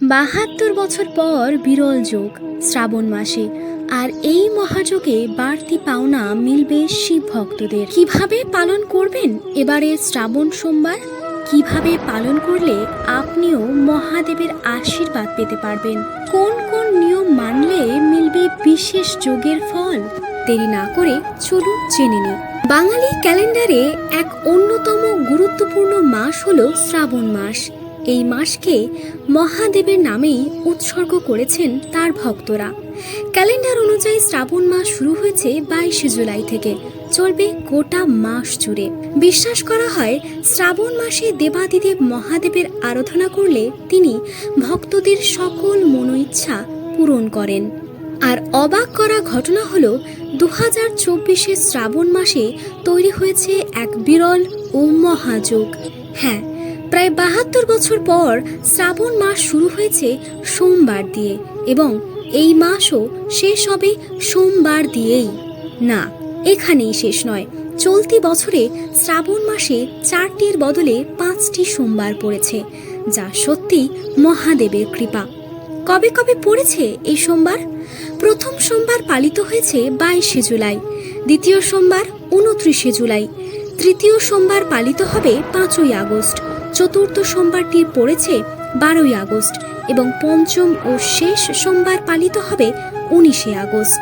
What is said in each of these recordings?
৭২ বছর পর বিরল যোগ শ্রাবণ মাসে, আর এই মহাযোগে বাড়তি পাওনা মিলবে শিব ভক্তদের। কিভাবে পালন করবেন এবারে শ্রাবণ সোমবার? কিভাবে পালন করলে আপনিও মহাদেবের আশীর্বাদ পেতে পারবেন? কোন কোন নিয়ম মানলে মিলবে বিশেষ যোগের ফল? দেরি না করে চলুন জেনে নিই। বাঙালি ক্যালেন্ডারে এক অন্যতম গুরুত্বপূর্ণ মাস হলো শ্রাবণ মাস। এই মাসকে মহাদেবের নামেই উৎসর্গ করেছেন তার ভক্তরা। ক্যালেন্ডার অনুযায়ী শ্রাবণ মাস শুরু হয়েছে 22 জুলাই থেকে, চলবে গোটা মাস জুড়ে। বিশ্বাস করা হয় শ্রাবণ মাসে দেবাদিদেব মহাদেবের আরাধনা করলে তিনি ভক্তদের সকল মনোইচ্ছা পূরণ করেন। আর অবাক করা ঘটনা হলো 2024 শ্রাবণ মাসে তৈরি হয়েছে এক বিরল ও মহাযোগ। হ্যাঁ, প্রায় 72 বছর পর শ্রাবণ মাস শুরু হয়েছে সোমবার দিয়ে, এবং এই মাসও শেষ হবে সোমবার দিয়েই। না, এখানেই শেষ নয়। চলতি বছরে শ্রাবণ মাসে 4টির বদলে 5টি সোমবার পড়েছে, যা সত্যি মহাদেবের কৃপা। কবে কবে পড়েছে এই সোমবার? প্রথম সোমবার পালিত হয়েছে 22 জুলাই, দ্বিতীয় সোমবার 29 জুলাই, তৃতীয় সোমবার পালিত হবে 5ই আগস্ট, চতুর্থ সোমবারটি পড়েছে 12ই আগস্ট এবং পঞ্চম ও শেষ সোমবার পালিত হবে 19শে আগস্ট।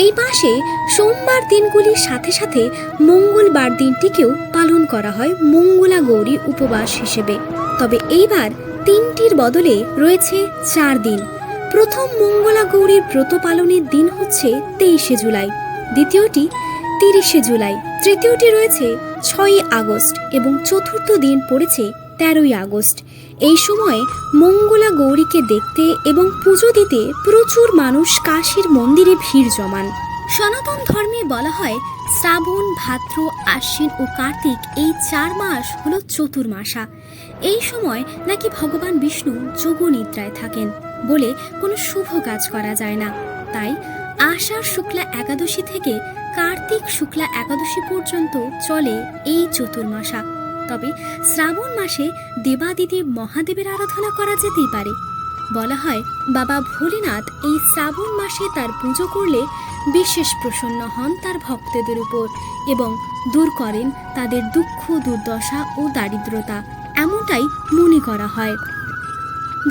এই মাসে সোমবার দিনগুলির সাথে সাথে মঙ্গলবার দিনটিকেও পালন করা হয় মঙ্গলা গৌরী উপবাস হিসেবে। তবে এইবার 3টির বদলে রয়েছে 4 দিন। প্রথম মঙ্গলা গৌরীর ব্রত পালনের দিন হচ্ছে 23 জুলাই, দ্বিতীয়টি 30 জুলাই, তৃতীয়টি রয়েছে 6ই আগস্ট এবং চতুর্থ দিন পড়েছে 13ই আগস্ট। এই সময়ে মঙ্গলা গৌরীকে দেখতে এবং পুজো দিতে প্রচুর মানুষ কাশীর মন্দিরে ভিড় জমান। সনাতন ধর্মে বলা হয় শ্রাবণ, ভাদ্র, আশ্বিন ও কার্তিক এই 4 মাস হলো চতুর্মাসা। এই সময় নাকি ভগবান বিষ্ণু যোগনিদ্রায় থাকেন বলে কোনো শুভ কাজ করা যায় না। তাই আষাঢ় শুক্লা একাদশী থেকে কার্তিক শুক্লা একাদশী পর্যন্ত চলে এই চতুর্মাসা। তবে শ্রাবণ মাসে দেবাদিদেব মহাদেবের আরাধনা করা যেতেই পারে। বলা হয় বাবা ভোলেনাথ এই শ্রাবণ মাসে তার পুজো করলে বিশেষ প্রসন্ন হন তার ভক্তদের উপর এবং দূর করেন তাদের দুঃখ, দুর্দশা ও দারিদ্রতা, এমনটাই মনে করা হয়।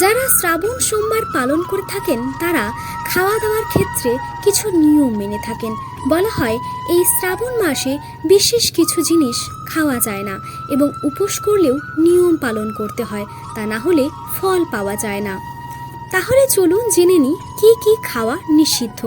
যারা শ্রাবণ সোমবার পালন করে থাকেন তারা খাওয়া দাওয়ার ক্ষেত্রে কিছু নিয়ম মেনে থাকেন। বলা হয় এই শ্রাবণ মাসে বিশেষ কিছু জিনিস খাওয়া যায় না এবং উপোস করলেও নিয়ম পালন করতে হয়, তা না হলে ফল পাওয়া যায় না। তাহলে চলুন জেনে নিই কি কি খাওয়া নিষিদ্ধ।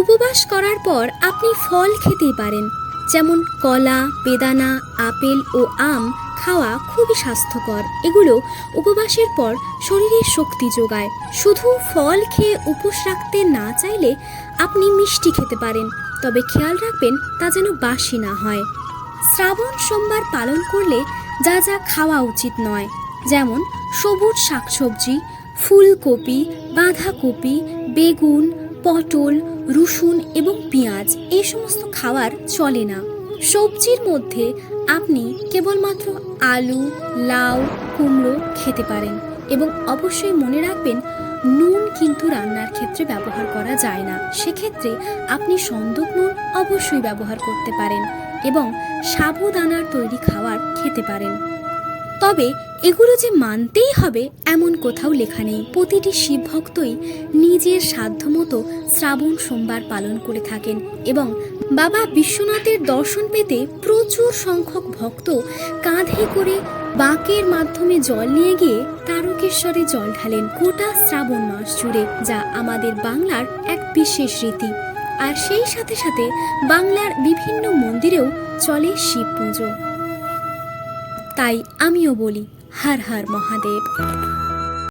উপবাস করার পর আপনি ফল খেতেই পারেন, যেমন কলা, বেদানা, আপেল ও আম খাওয়া খুবই স্বাস্থ্যকর। এগুলো উপবাসের পর শরীরে শক্তি যোগায়। শুধু ফল খেয়ে উপোস রাখতে না চাইলে আপনি মিষ্টি খেতে পারেন, তবে খেয়াল রাখবেন তা যেন বাসি না হয়। শ্রাবণ সোমবার পালন করলে যা যা খাওয়া উচিত নয়, যেমন সবুজ শাকসবজি, ফুলকপি, বাঁধাকপি, বেগুন, পটল, রসুন এবং পেঁয়াজ এই সমস্ত খাবার চলে না। সবজির মধ্যে আপনি কেবলমাত্র আলু, লাউ, কুমড়ো খেতে পারেন এবং অবশ্যই মনে রাখবেন নুন কিন্তু রান্নার ক্ষেত্রে ব্যবহার করা যায় না। সেক্ষেত্রে আপনি সন্দক নুন অবশ্যই ব্যবহার করতে পারেন এবং সাবুদানার তৈরি খাবার খেতে পারেন। তবে এগুলো যে মানতেই হবে এমন কোথাও লেখা নেই। প্রতিটি শিব ভক্তই নিজের সাধ্যমতো শ্রাবণ সোমবার পালন করে থাকেন এবং বাবা বিশ্বনাথের দর্শন পেতে প্রচুর সংখ্যক ভক্ত কাঁধে করে বাঁকের মাধ্যমে জল নিয়ে গিয়ে তারকেশ্বরে জল ঢালেন গোটা শ্রাবণ মাস জুড়ে, যা আমাদের বাংলার এক বিশেষ রীতি। আর সেই সাথে সাথে বাংলার বিভিন্ন মন্দিরেও চলে শিব পুজো। তাই আমিও বলি হর হর মহাদেব।